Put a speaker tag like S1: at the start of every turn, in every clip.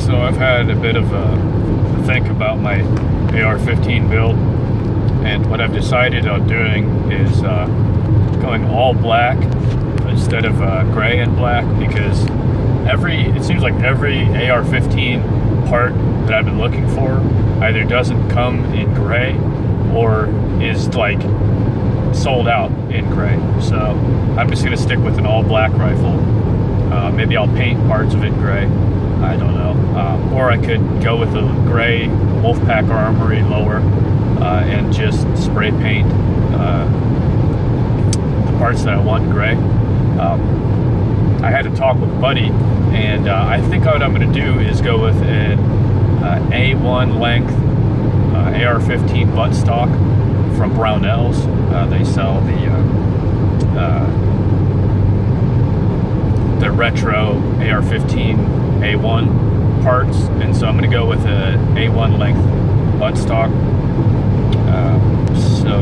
S1: So I've had a bit of a think about my AR-15 build, and what I've decided on doing is going all black instead of gray and black, because it seems like every AR-15 part that I've been looking for either doesn't come in gray or is like sold out in gray. So I'm just gonna stick with an all black rifle. Maybe I'll paint parts of it gray, I don't know, or I could go with a gray Wolfpack Armory lower and just spray paint the parts that I want gray. I had a talk with a buddy, and I think what I'm going to do is go with an A1 length AR-15 buttstock from Brownells. They sell the retro AR-15 A1 parts, and so I'm going to go with an A1 length buttstock. So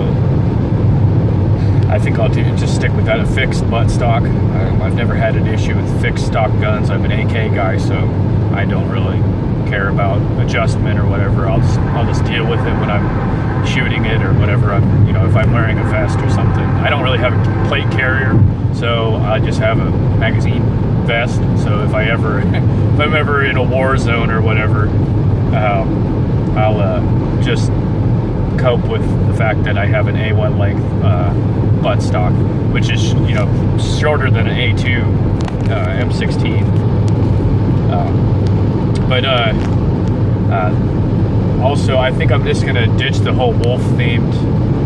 S1: I think I'll just stick with that, a fixed buttstock. I've never had an issue with fixed stock guns. I'm an AK guy, so I don't really care about adjustment or whatever. I'll just deal with it when I'm shooting it or whatever. If I'm wearing a vest or something. I don't really have a plate carrier, so I just have a magazine vest. So if I'm ever in a war zone or whatever, I'll just cope with the fact that I have an A1 length buttstock, which is shorter than an A2 M16. Also, I think I'm just gonna ditch the whole wolf themed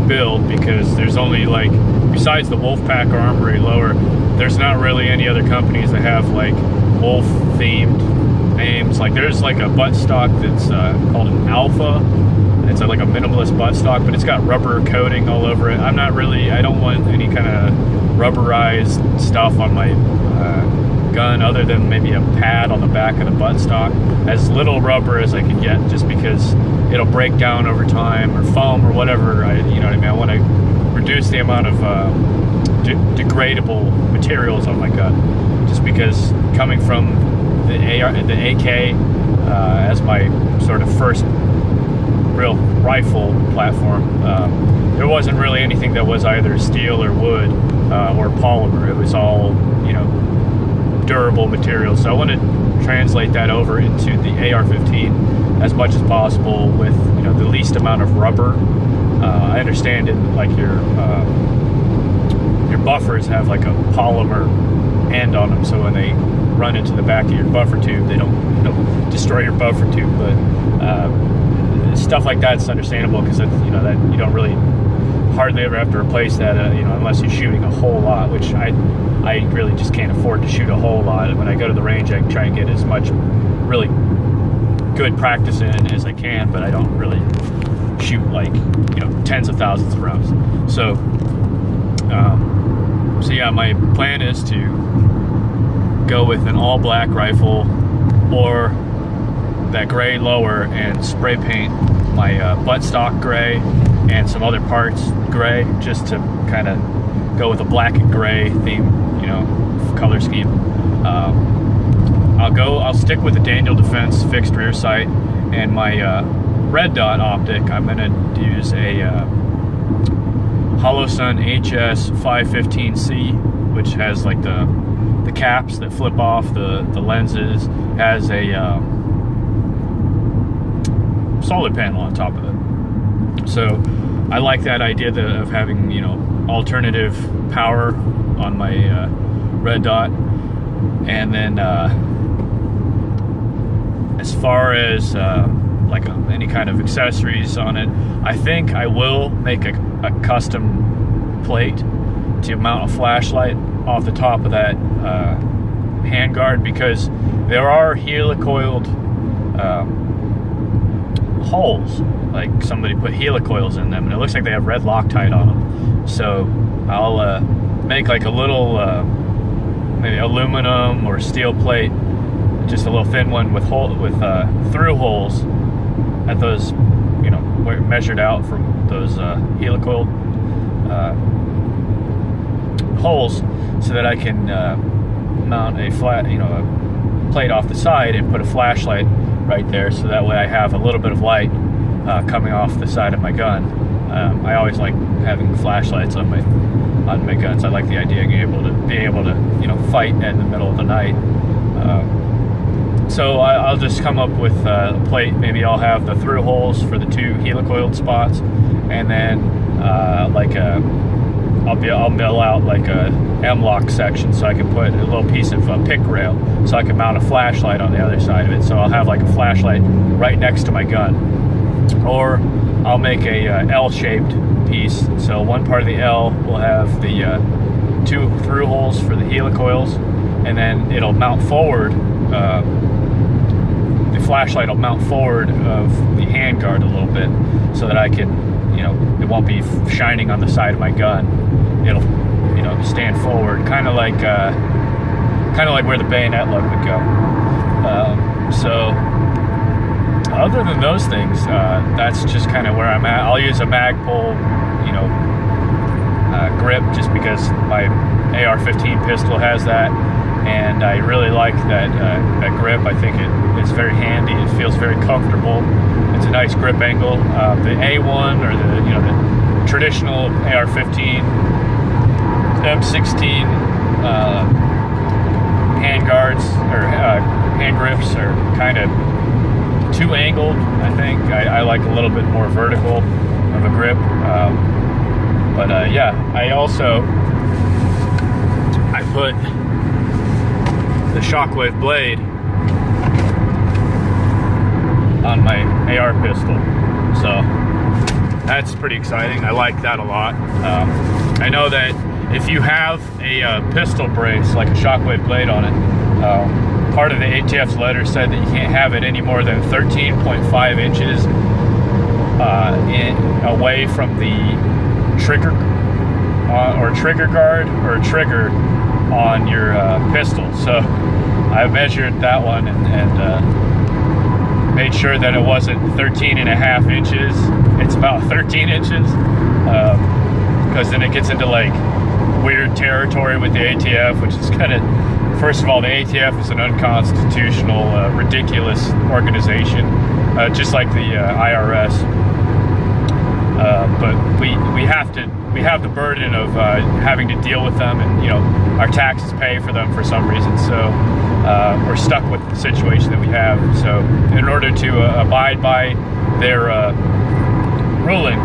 S1: build, because there's only, like, besides the Wolfpack Armory lower, there's not really any other companies that have like wolf themed names. Like, there's like a buttstock that's called an Alpha. It's like a minimalist buttstock, but it's got rubber coating all over it. I don't want any kind of rubberized stuff on my gun, other than maybe a pad on the back of the buttstock. As little rubber as I can get, just because it'll break down over time, or foam or whatever. You know what I mean? I want to reduce the amount of degradable materials on my gun, just because coming from the AK as my sort of first real rifle platform, there wasn't really anything that was either steel or wood or polymer. It was all durable materials. So I want to translate that over into the AR-15 as much as possible with the least amount of rubber. I understand it, like your buffers have like a polymer end on them, so when they run into the back of your buffer tube, they don't destroy your buffer tube. But stuff like that's understandable, because that you don't really hardly ever have to replace that, unless you're shooting a whole lot, which I really just can't afford to shoot a whole lot. When I go to the range, I try and get as much really good practice in as I can, but I don't really shoot like tens of thousands of rounds. So yeah, my plan is to go with an all black rifle or that gray lower and spray paint my buttstock gray and some other parts gray, just to kind of go with a black and gray theme, color scheme. I'll stick with the Daniel Defense fixed rear sight, and my red dot optic, I'm gonna use a Holosun HS 515C, which has like the caps that flip off the lenses, has a solid panel on top of it. So I like that idea of having alternative power on my red dot. And then as far as like any kind of accessories on it, I think I will make a custom plate to mount a flashlight off the top of that handguard, because there are helicoiled holes, like somebody put helicoils in them, and it looks like they have red Loctite on them. So I'll make like a little maybe aluminum or steel plate, just a little thin one with through holes at those, measured out from those helicoiled holes, so that I can mount a flat, a plate off the side and put a flashlight right there, so that way I have a little bit of light coming off the side of my gun. I always like having flashlights on my guns. I like the idea of being able to fight in the middle of the night. So I'll just come up with a plate. Maybe I'll have the through holes for the 2 helicoiled spots, and then I'll mill out like a M-LOK section, so I can put a little piece of pick rail, so I can mount a flashlight on the other side of it. So I'll have like a flashlight right next to my gun, or I'll make a L-shaped piece. So one part of the L will have the 2 through holes for the helicoils, and then it'll mount forward. The flashlight will mount forward of the handguard a little bit, so that I can, it won't be shining on the side of my gun. It'll, stand forward, kind of like where the bayonet lug would go. So other than those things, that's just kind of where I'm at. I'll use a Magpul, grip, just because my AR-15 pistol has that, and I really like that grip. I think it's very handy. It feels very comfortable. It's a nice grip angle. The A1 or the traditional AR-15, M16 hand guards or hand grips are kind of too angled. I think I like a little bit more vertical of a grip. Yeah, I put the Shockwave blade on my AR pistol, so that's pretty exciting. I like that a lot. I know that if you have a pistol brace, like a Shockwave blade on it, part of the ATF's letter said that you can't have it any more than 13.5 inches away from the trigger or trigger guard or trigger on your pistol. So I measured that one and made sure that it wasn't 13.5 inches. It's about 13 inches, because then it gets into like weird territory with the ATF, which is kind of, first of all, the ATF is an unconstitutional, ridiculous organization, just like the IRS. But we have the burden of having to deal with them, and our taxes pay for them for some reason. So we're stuck with the situation that we have. So in order to abide by their ruling,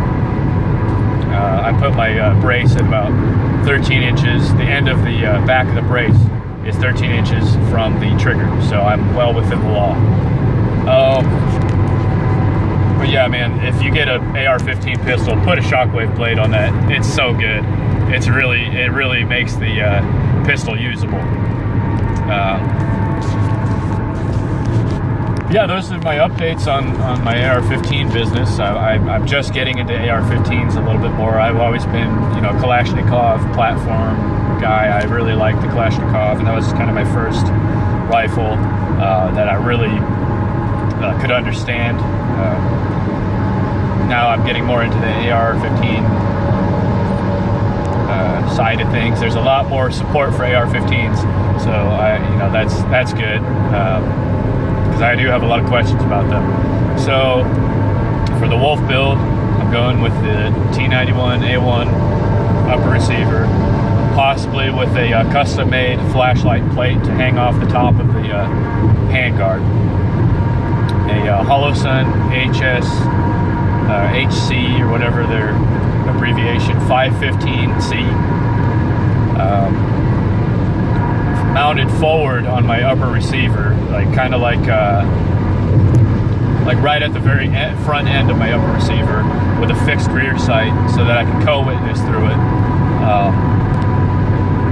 S1: I put my brace at about 13 inches. The end of the back of the brace is 13 inches from the trigger, so I'm well within the law. But yeah, man, if you get a AR-15 pistol, put a Shockwave blade on that. It's so good. It really makes the pistol usable. Yeah, those are my updates on my AR-15 business. I'm just getting into AR-15s a little bit more. I've always been, Kalashnikov platform guy. I really like the Kalashnikov, and that was kind of my first rifle that I really could understand. Now I'm getting more into the AR-15 side of things. There's a lot more support for AR-15s, so that's good, because I do have a lot of questions about them. So for the Wolf build, I'm going with the T91 A1 upper receiver, possibly with a custom-made flashlight plate to hang off the top of the handguard. A Holosun HC, or whatever their abbreviation, 515C, mounted forward on my upper receiver, kind of like right at the very front end of my upper receiver, with a fixed rear sight, so that I can co-witness through it.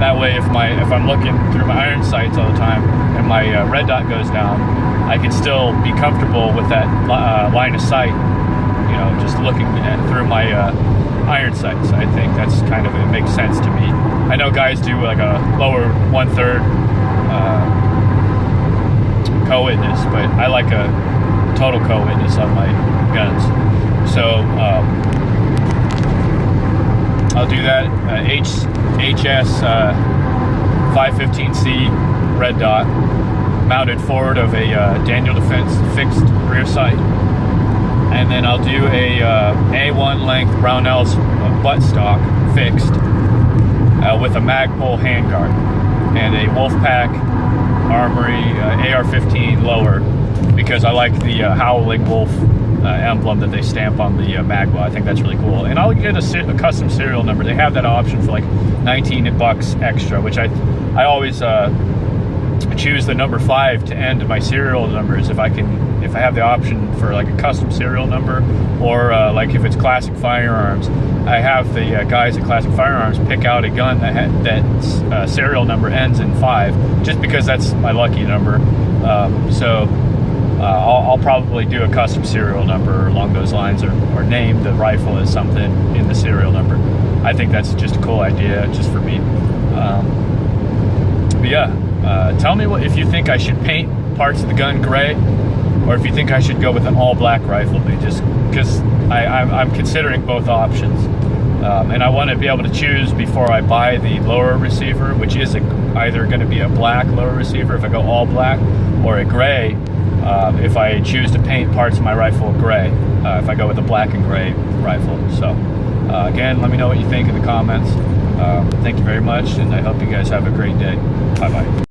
S1: That way, if I'm looking through my iron sights all the time and my red dot goes down, I can still be comfortable with that line of sight, just looking through my iron sights. I think that's it makes sense to me. I know guys do like a lower 1/3 co-witness, but I like a total co-witness on my guns. So I'll do that. HS 515C red dot. mounted forward of a Daniel Defense fixed rear sight. And then I'll do a A1 length Brownells buttstock fixed with a Magpul handguard and a Wolfpack Armory AR-15 lower, because I like the Howling Wolf emblem that they stamp on the Magpul. I think that's really cool. And I'll get a custom serial number. They have that option for like $19 extra, which I always choose the number 5 to end my serial numbers if I have the option for like a custom serial number, or like if it's Classic Firearms, I have the guys at Classic Firearms pick out a gun that serial number ends in 5, just because that's my lucky number. So I'll probably do a custom serial number along those lines, or name the rifle as something in the serial number. I think that's just a cool idea, just for me. But yeah, tell me if you think I should paint parts of the gun gray, or if you think I should go with an all-black rifle, just because I'm considering both options. And I want to be able to choose before I buy the lower receiver, which is either going to be a black lower receiver if I go all black, or a gray if I choose to paint parts of my rifle gray, if I go with a black and gray rifle. So again, let me know what you think in the comments. Thank you very much, and I hope you guys have a great day. Bye-bye.